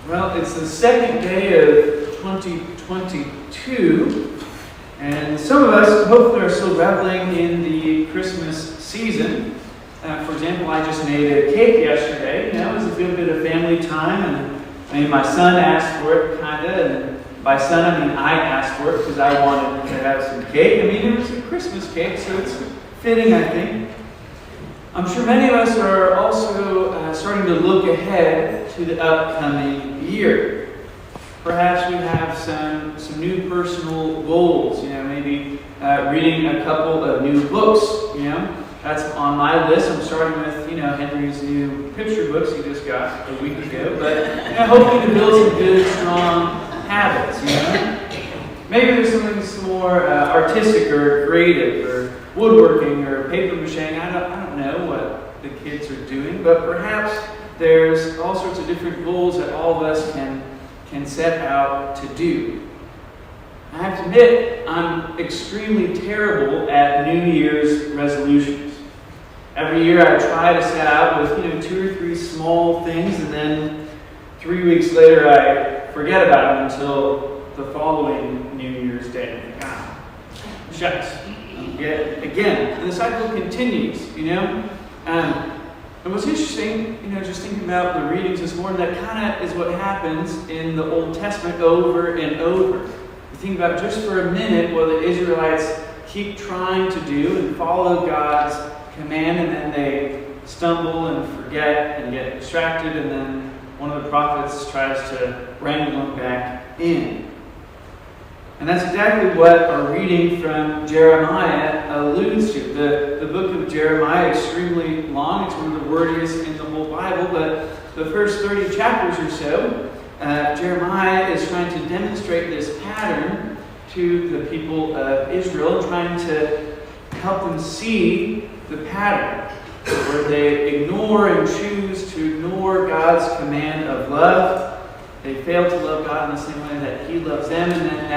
Well, it's the second day of 2022, and some of us hopefully are still reveling in the Christmas season. For example, I just made a cake yesterday. It was a good bit of family time, and my son asked for it, and by son I mean I asked for it because I wanted to have some cake. It was a Christmas cake, so it's fitting, I think. I'm sure many of us are also starting to look ahead to the upcoming year. Perhaps we have some new personal goals, maybe reading a couple of new books, That's on my list. I'm starting with, Henry's new picture books he just got a week ago, but hoping to build some good, strong habits, Maybe there's something some more artistic or creative, or woodworking, or paper mache. I don't know what the kids are doing, but perhaps there's all sorts of different goals that all of us can set out to do. I have to admit, I'm extremely terrible at New Year's resolutions. Every year I try to set out with 2 or 3 small things, and then 3 weeks later I forget about them until the following New Year's Day. Shucks. Again, and the cycle continues, And what's interesting, just thinking about the readings this morning, that kind of is what happens in the Old Testament over and over. You think about just for a minute what the Israelites keep trying to do and follow God's command, and then they stumble and forget and get distracted, and then one of the prophets tries to wrangle them back in. And that's exactly what our reading from Jeremiah alludes to. The book of Jeremiah is extremely long. It's one of the wordiest in the whole Bible, but the first 30 chapters or so, Jeremiah is trying to demonstrate this pattern to the people of Israel, trying to help them see the pattern where they ignore and choose to ignore God's command of love. They fail to love God in the same way that He loves them, and then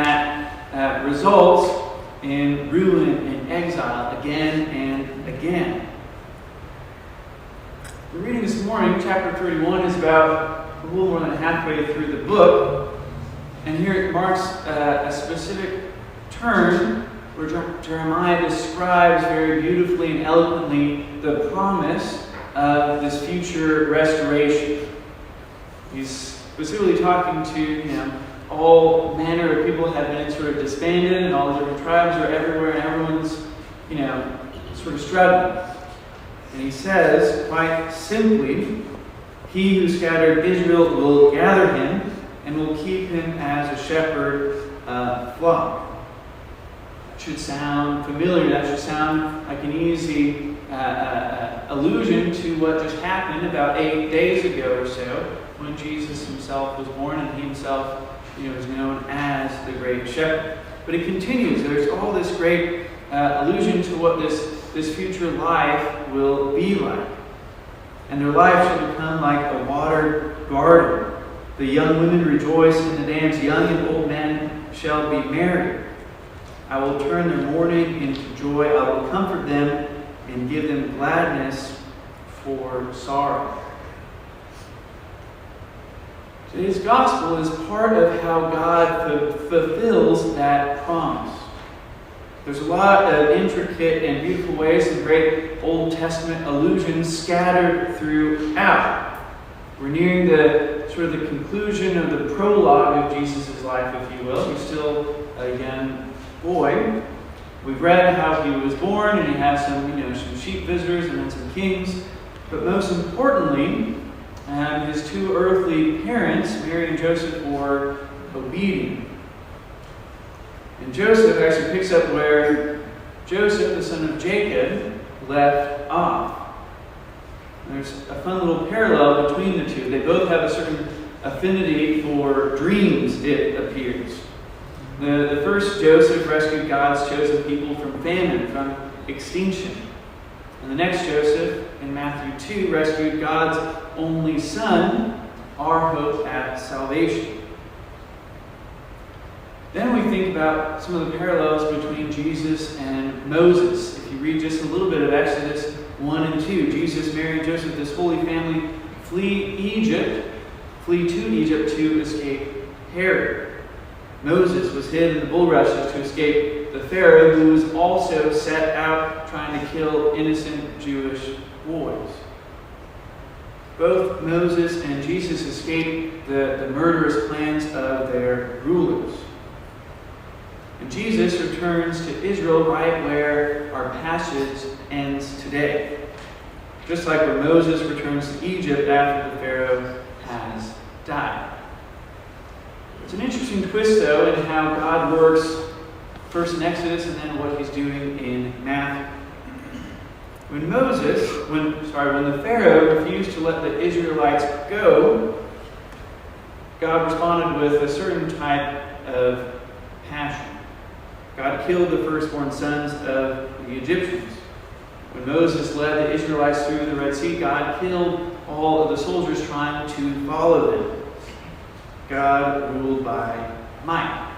that results in ruin and exile again and again. The reading this morning, chapter 31, is about a little more than halfway through the book, and here it marks a specific turn where Jeremiah describes very beautifully and eloquently the promise of this future restoration. He's specifically talking to, all manner of people have been sort of disbanded, and all the different tribes are everywhere, and everyone's, sort of struggling. And he says, quite simply, He who scattered Israel will gather him and will keep him as a shepherd of flock. That should sound familiar. That should sound like an easy allusion to what just happened about 8 days ago or so, when Jesus himself was born, and he himself is known as the Great Shepherd. But it continues. There's all this great allusion to what this future life will be like. And their life shall become like a watered garden. The young women rejoice in the dance. Young and old men shall be merry. I will turn their mourning into joy. I will comfort them and give them gladness for sorrow. Today's gospel is part of how God fulfills that promise. There's a lot of intricate and beautiful ways and great Old Testament allusions scattered throughout. We're nearing the conclusion of the prologue of Jesus' life, if you will. He's still a young boy. We've read how he was born, and he had some sheep visitors and then some kings. But most importantly, his 2 earthly parents, Mary and Joseph, were obedient. And Joseph actually picks up where Joseph, the son of Jacob, left off. And there's a fun little parallel between the two. They both have a certain affinity for dreams, it appears. The first Joseph rescued God's chosen people from famine, from extinction. And the next Joseph, in Matthew 2, rescued God's only Son, our hope at salvation. Then we think about some of the parallels between Jesus and Moses. If you read just a little bit of Exodus 1 and 2, Jesus, Mary, and Joseph, this holy family, flee Egypt flee to Egypt to escape Herod. Moses was hid in the bulrushes to escape the Pharaoh, who was also set out trying to kill innocent Jewish boys. Both Moses and Jesus escaped the murderous plans of their rulers. And Jesus returns to Israel right where our passage ends today. Just like when Moses returns to Egypt after the Pharaoh has died. It's an interesting twist, though, in how God works, first in Exodus and then what he's doing in Matthew. When the Pharaoh refused to let the Israelites go, God responded with a certain type of passion. God killed the firstborn sons of the Egyptians. When Moses led the Israelites through the Red Sea, God killed all of the soldiers trying to follow them. God ruled by might.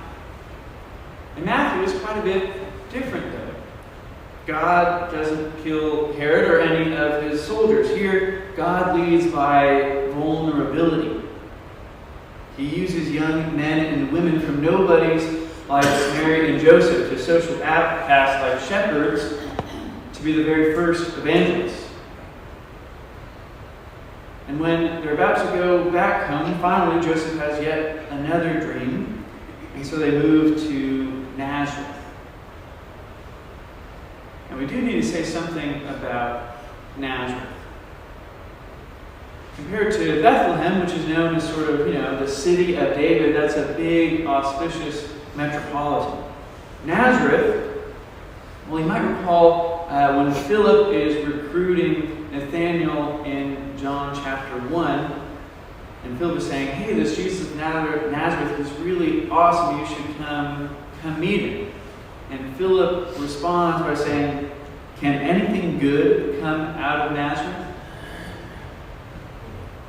In Matthew, it's quite a bit different, though. God doesn't kill Herod or any of his soldiers. Here, God leads by vulnerability. He uses young men and women from nobodies like Mary and Joseph to social outcasts like shepherds to be the very first evangelists. And when they're about to go back home, finally Joseph has yet another dream, and so they move to Nazareth. And we do need to say something about Nazareth. Compared to Bethlehem, which is known as sort of, the city of David, that's a big, auspicious metropolitan. Nazareth, well, you might recall when Philip is recruiting Nathanael in John chapter 1, and Philip is saying, hey, this Jesus of Nazareth is really awesome, you should come meet him. And Philip responds by saying, can anything good come out of Nazareth?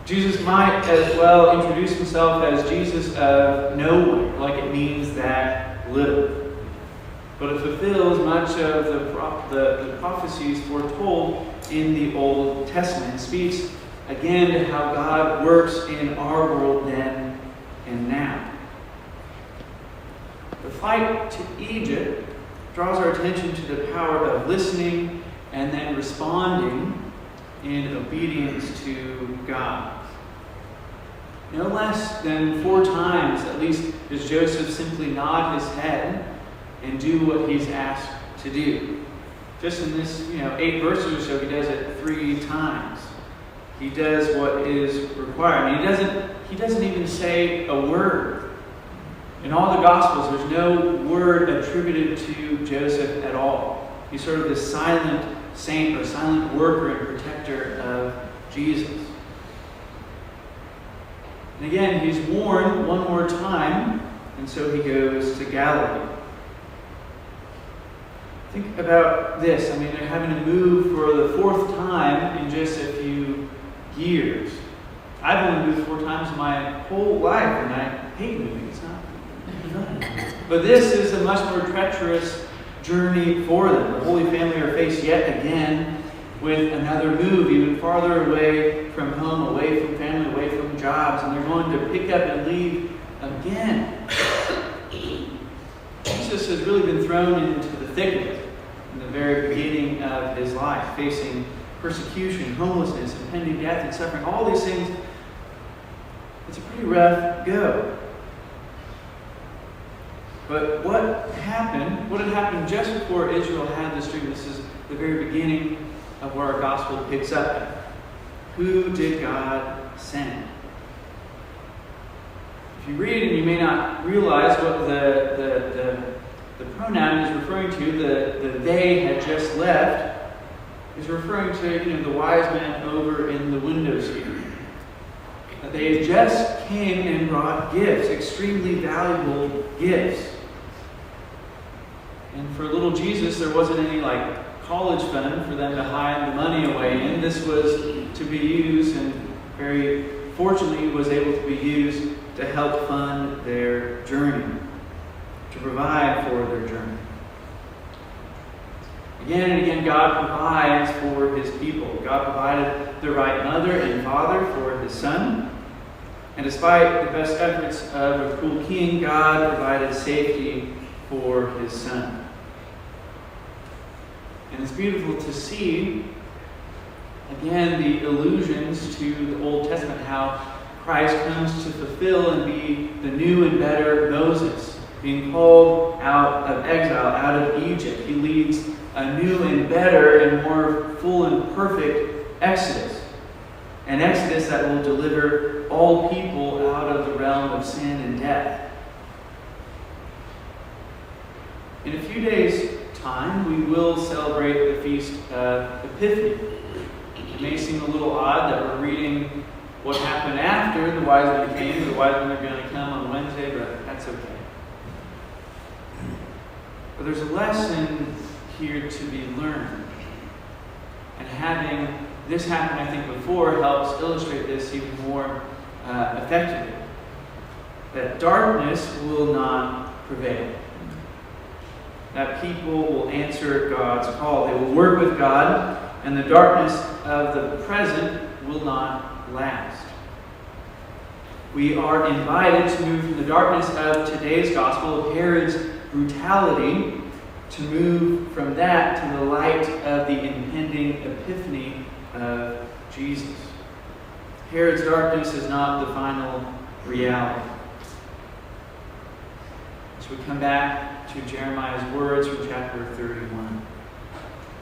Jesus might as well introduce himself as Jesus of nowhere, like it means that little. But it fulfills much of the prophecies foretold in the Old Testament. It speaks again to how God works in our world then and now. The flight to Egypt draws our attention to the power of listening and then responding in obedience to God. No less than 4 times, at least, does Joseph simply nod his head and do what he's asked to do. Just in this, 8 verses or so, he does it 3 times. He does what is required. And he doesn't even say a word. In all the Gospels, there's no word attributed to Joseph at all. He's sort of this silent saint or silent worker and protector of Jesus. And again, he's warned one more time, and so he goes to Galilee. Think about this. They're having to move for the 4th time in just a few years. I've only moved 4 times my whole life, and I hate moving. It's not fun. But this is a much more treacherous journey for them. The Holy Family are faced yet again with another move, even farther away from home, away from family, away from jobs, and they're going to pick up and leave again. Jesus has really been thrown into the thick of it in the very beginning of his life, facing persecution, homelessness, impending death and suffering, all these things. It's a pretty rough go. But what had happened just before Israel had this dream? This is the very beginning of where our gospel picks up at. Who did God send? If you read and you may not realize what the pronoun is referring to, the they had just left, is referring to the wise men over in the windows here. They just came and brought gifts, extremely valuable gifts. And for little Jesus, there wasn't any college fund for them to hide the money away in. This was to be used, and very fortunately was able to be used to help fund their journey, to provide for their journey. Again and again, God provides for his people. God provided the right mother and father for his son. And despite the best efforts of a cruel king, God provided safety for his son. And it's beautiful to see, again, the allusions to the Old Testament, how Christ comes to fulfill and be the new and better Moses, being called out of exile, out of Egypt. He leads a new and better and more full and perfect Exodus. An Exodus that will deliver all people out of the realm of sin and death. In a few days' time, we will celebrate the Feast of Epiphany. It may seem a little odd that we're reading what happened after the wise men came. The wise men are going to come on Wednesday, but that's okay. But there's a lesson here to be learned. And having this happen, I think, before helps illustrate this even more effectively. That darkness will not prevail. That people will answer God's call. They will work with God, and the darkness of the present will not last. We are invited to move from the darkness of today's gospel, of Herod's brutality, to move from that to the light of the impending epiphany of Jesus. Herod's darkness is not the final reality. So we come back to Jeremiah's words from chapter 31.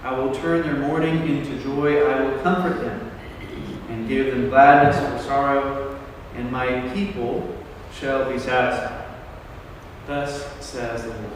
I will turn their mourning into joy. I will comfort them and give them gladness for sorrow, and my people shall be satisfied. Thus says the Lord.